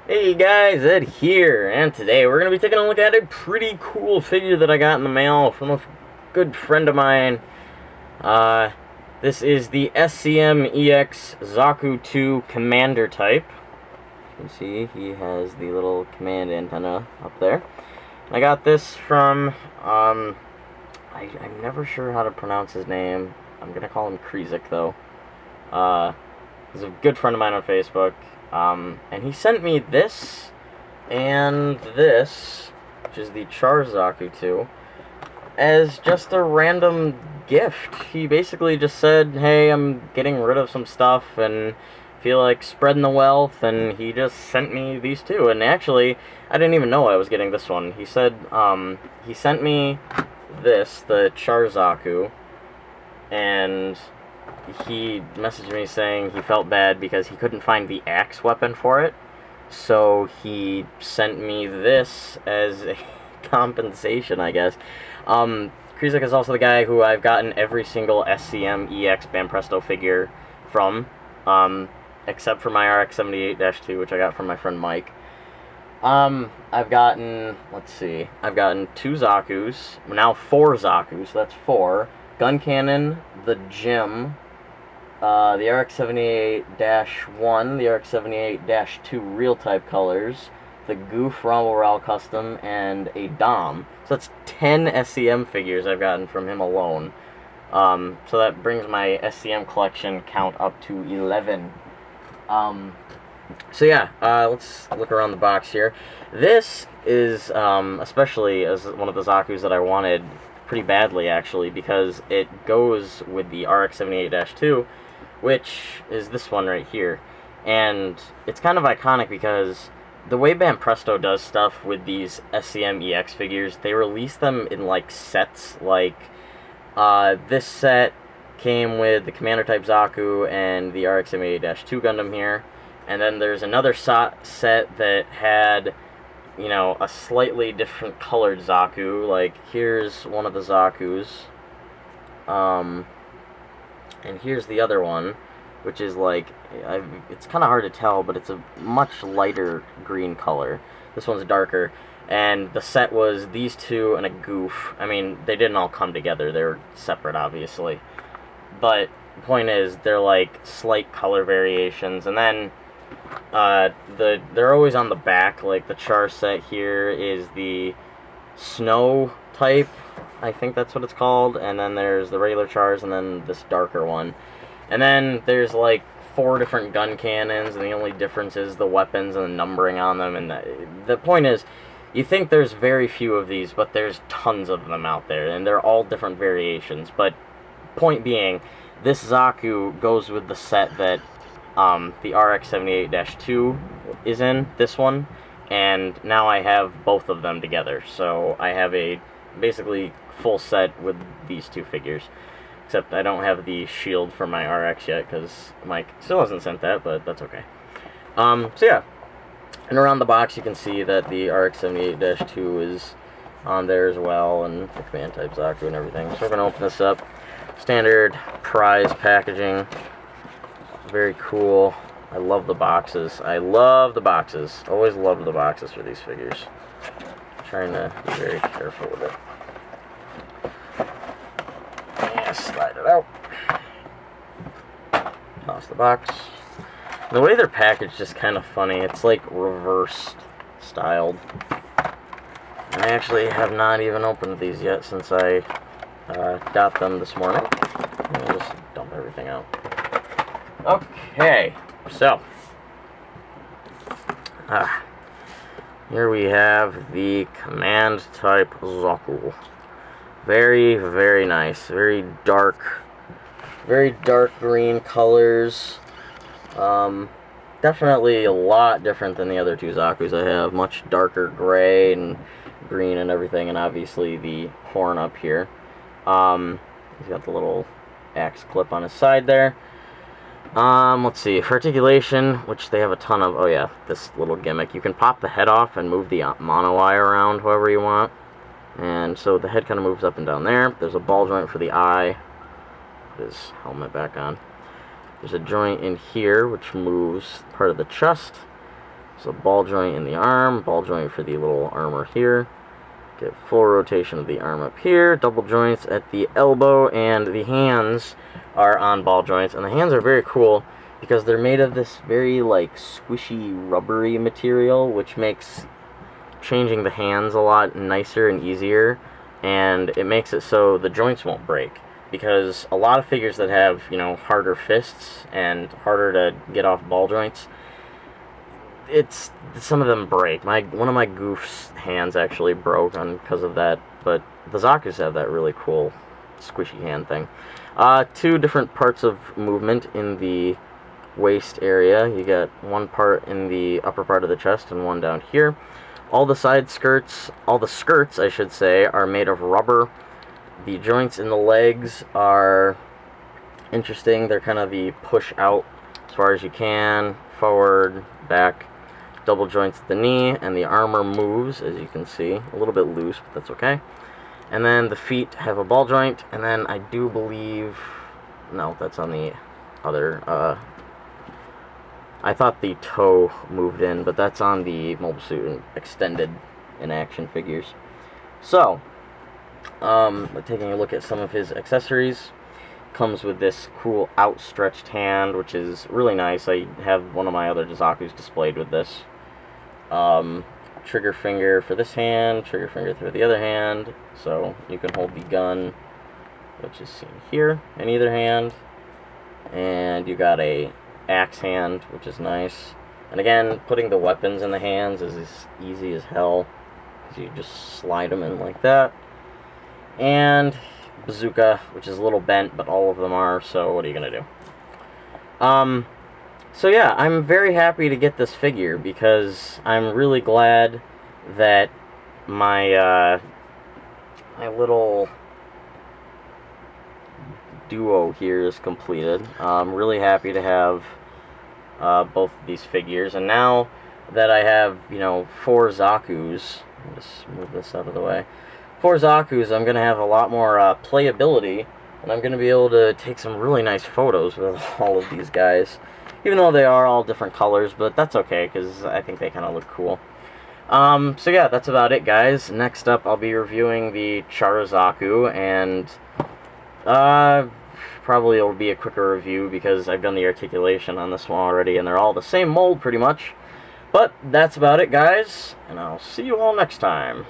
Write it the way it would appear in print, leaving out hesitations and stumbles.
Hey guys, Ed here, and today we're going to be taking a look at a pretty cool figure that I got in the mail from a good friend of mine. This is the S.C.M. EX Zaku 2 Commander type. You can see he has the little command antenna up there. I got this from, I'm never sure how to pronounce his name. I'm going to call him Krizik though. He's a good friend of mine on Facebook. And he sent me this and this, which is the Zaku 2, as just a random gift. He basically just said, hey, I'm getting rid of some stuff and feel like spreading the wealth, and he just sent me these two. And actually, I didn't even know I was getting this one. He said, he sent me this, the Zaku, and he messaged me saying he felt bad because he couldn't find the axe weapon for it, so he sent me this as a compensation, I guess. Krizik is also the guy who I've gotten every single S.C.M. EX Banpresto figure from, except for my RX-78-2, which I got from my friend Mike. I've gotten, let's see, I've gotten 2 Zakus, now 4 Zakus, so that's 4. Gun Cannon, the Gym, the RX-78-1, the RX-78-2 real type colors, the Goof Rumble Ral Custom, and a Dom. So that's 10 S.C.M. figures I've gotten from him alone. So that brings my S.C.M. collection count up to 11. So yeah, let's look around the box here. This is, especially as one of the Zakus that I wanted pretty badly, actually, because it goes with the RX-78-2, which is this one right here. And it's kind of iconic because the way Banpresto does stuff with these S.C.M. EX figures, they release them in, like, sets. Like, this set came with the Commander-type Zaku and the RX-78-2 Gundam here. And then there's another set that had, you know, a slightly different colored Zaku. Like, here's one of the Zakus. And here's the other one, which is like, it's kind of hard to tell, but it's a much lighter green color. This one's darker. And the set was these two and a Goof. I mean, they didn't all come together. They were separate, obviously. But the point is, they're like slight color variations. And then they're always on the back. Like the Char set here is the Snow type, I think that's what it's called, and then there's the regular Chars, and then this darker one. And then there's like 4 different gun cannons, and the only difference is the weapons and the numbering on them. And the point is, you think there's very few of these, but there's tons of them out there, and they're all different variations. But point being, this Zaku goes with the set that the RX-78-2 is in, this one, and now I have both of them together. So I have a basically full set with these 2 figures, except I don't have the shield for my RX yet because Mike still hasn't sent that, but that's okay. So yeah, and around the box you can see that the RX-78-2 is on there as well, and the command type Zaku and everything. So we're going to open this up. Standard prize packaging. Very cool. I love the boxes. I love the boxes. Always love the boxes for these figures. Trying to be very careful with it. Yeah, slide it out. Toss the box. The way they're packaged is kind of funny. It's like reverse styled. And I actually have not even opened these yet since I got them this morning. I'll just dump everything out. Okay, so here we have the command type Zaku. Very, very nice. Very dark green colors. Definitely a lot different than the other 2 Zakus I have. Much darker gray and green and everything, and obviously the horn up here. He's got the little axe clip on his side there. Let's see, for articulation, which they have a ton of, oh yeah, this little gimmick. You can pop the head off and move the mono eye around however you want. And so the head kind of moves up and down there. There's a ball joint for the eye. Put his helmet back on. There's a joint in here which moves part of the chest. So ball joint in the arm, ball joint for the little armor here. Get full rotation of the arm up here, double joints at the elbow, and the hands are on ball joints. And the hands are very cool because they're made of this very like squishy, rubbery material, which makes changing the hands a lot nicer and easier, and it makes it so the joints won't break. Because a lot of figures that have, you know, harder fists and harder to get off ball joints, some of them break. One of my Goof's hands actually broke because of that, but the Zaku's have that really cool squishy hand thing. Two different parts of movement in the waist area. You got one part in the upper part of the chest and one down here. All the skirts, I should say, are made of rubber. The joints in the legs are interesting. They're kind of the push out as far as you can, forward, back. Double joints at the knee, and the armor moves, as you can see. A little bit loose, but that's okay. And then the feet have a ball joint, and then I do believe... No, that's on the other... I thought the toe moved in, but that's on the Mobile Suit and extended in action figures. So, taking a look at some of his accessories. Comes with this cool outstretched hand, which is really nice. I have one of my other Zaku's displayed with this. Trigger finger for this hand, trigger finger for the other hand, so you can hold the gun, which is seen here, in either hand. And you got a axe hand, which is nice. And again, putting the weapons in the hands is as easy as hell, because you just slide them in like that. And bazooka, which is a little bent, but all of them are, so what are you gonna do? So yeah, I'm very happy to get this figure, because I'm really glad that my, my little duo here is completed. I'm really happy to have both of these figures, and now that I have, you know, 4 Zaku's, just move this out of the way, 4 Zaku's, I'm going to have a lot more playability, and I'm going to be able to take some really nice photos with all of these guys, even though they are all different colors, but that's okay, because I think they kind of look cool. So yeah, that's about it, guys. Next up, I'll be reviewing the Chara Zaku, and probably it'll be a quicker review, because I've done the articulation on this one already, and they're all the same mold, pretty much. But that's about it, guys, and I'll see you all next time.